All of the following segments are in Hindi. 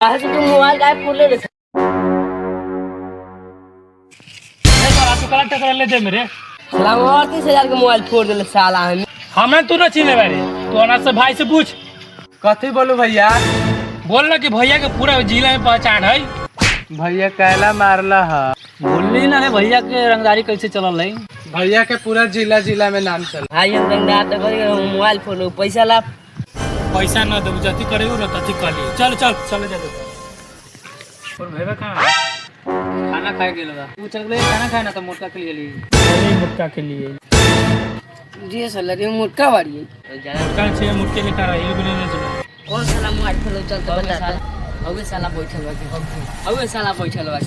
काहे से तू मोबाइल गायब कर ले रे? साला तू कला टकर ले दे मेरे साला और 30,000 के मोबाइल फोड़ देले साला हम। हमें तू न चिन्हे बारे तू अना से भाई से पूछ। कथी बोलू भैया? बोल ना कि भैया के पूरा जिला में पहचान है। भैया कैला मारला है। बोलली ना है भैया के रंगदारी कैसे चलल है। भैया के पूरा जिला में नाम चल। भाई हम रंगदार तो कर मोबाइल फोड़ लो, पैसा ला। पैसा न दो जति करे न तति कर लिए। चल चल चले जा। और भैया कहां खाना खाए गेल बा? तू चल ले खाना खाए ना तो मोटका के लिए ली। नहीं मोटका के लिए जी साला रे मोटका वाली है। मोटका से मोटके लेकर आई भी नहीं चला। कौन साला मोबाइल फोड़ चल तो बता। हवे साला बैठल बा। हवे साला बैठल बा।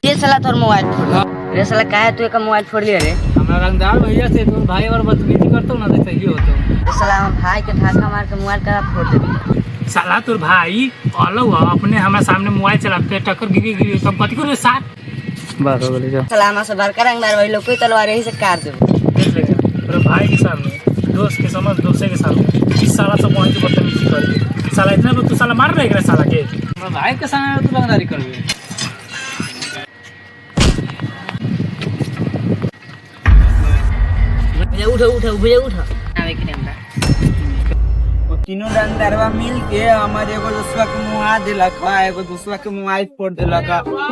ये साला तोर मोबाइल फोड़ रे साला काहे तू एक मोबाइल फोड़ लिया रे? हमरा रंगदार भैया से तू भाई और बदतमीजी करतो ना तो सही होतो। रे साला हम भाई के ठाका मार के मोबाइल करा फोड़ दे। साला तोर भाई अलग अपने हमारे सामने मोबाइल चलाते टक्कर गिरी तब कथी करे साथ बात हो गई। जा साला हमरा से बड़का रंगदार भाई लोग कोई तलवार यही से काट दे। देख ले तेरे भाई के सामने दोस्त के समझ दोस्त के सामने इस साला से पहुंच के बदतमीजी कर दे। साला इतना तू साला मार रहे रे साला के मेरे भाई के सामने तू रंगदारी करबे। भैया उठो भैया उठो आवे के हमरा वो तीनों रंगदारवा मिल के हमारे एगो दूसरा के मुआ देलक बा, एगो दूसरा के मोबाइल फोड़ देलक।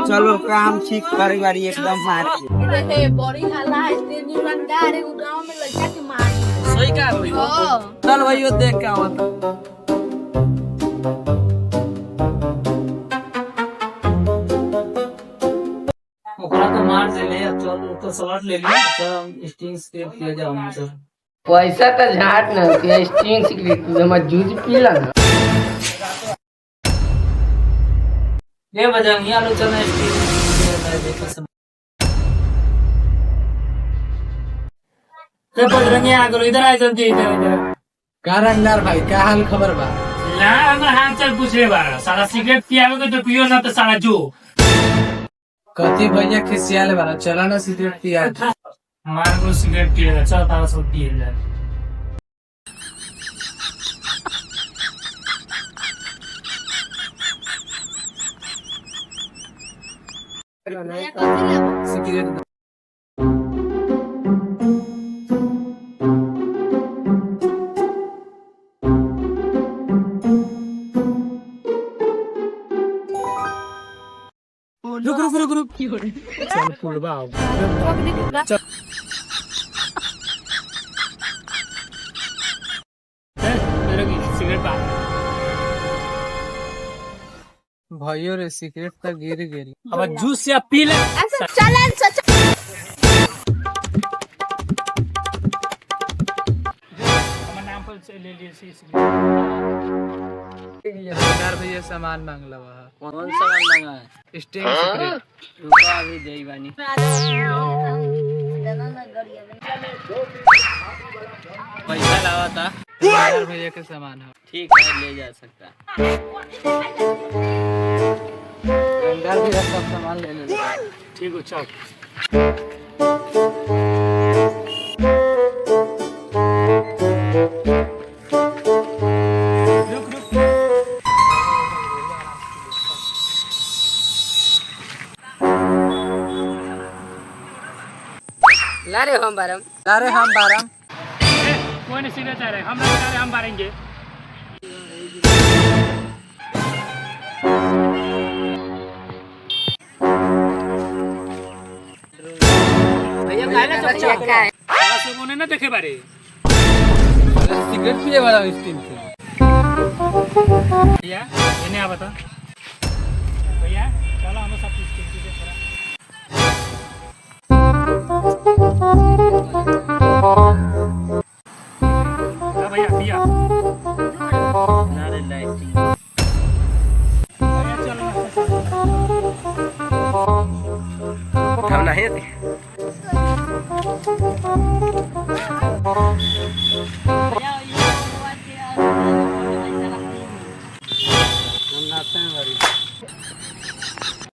चलो काम ठीक करे बारी एकदम मार के। रे बड़ी हल्ला है तेरी रंगदार है गांव में लड़का के मार। सही का भाई चल भाइयों देख के आवत। ओकरा तो मार दे ले चल तो शॉट ले ले तो स्टिंग से किया जाओ हम तो पैसा तो झाट न के स्ट्रिंग सिगरेट में जूझ पीला ना। ये बजंग ये आलू चलना स्टिंग देखो सब ते बजरंगी आ गलो इधर आ जल्दी इधर। का रंगदार भाई क्या हाल खबर बा? ला हमर हाल चल पूछ ले बारा साला सिगरेट पियावे तो पियो ना तो साला जो कथी भैया खिसियाले बारा? चला ना सिगरेट पिया। मार को सिगरेट पिएगा चल तारा सब पिए ले। सिगरेट रुक चल फुलबा चल मेरे की सिगरेट पा भैया रे सिगरेट तो गिर गेली। अब जूस या पी ले। चलन सच हमर नाम पर से ले लिए सिगरेट। रंगदार भैया सामान मांगला बा। कौन सामान मांगा है? Sting cigarette. रुको अभी देई बानी। पैसा लावा था रंगदार भैया के सामान है। ठीक है ले जा सकता। रंगदार भैया सब सामान ले ले। ठीक हो चल लारे हम बारम कोई नहीं सिगरेट आ रहे हम नहीं आ रहे हम मारेंगे। भैया काहे ना चल का है? से कोने ना देखे बारे सिगरेट पिए वाला स्टिंग से। भैया इन्हें आ बता भैया चलो हम सब कुछ ठीक से भैया भैया नारे लाइटिंग भैया चलो हम नहीं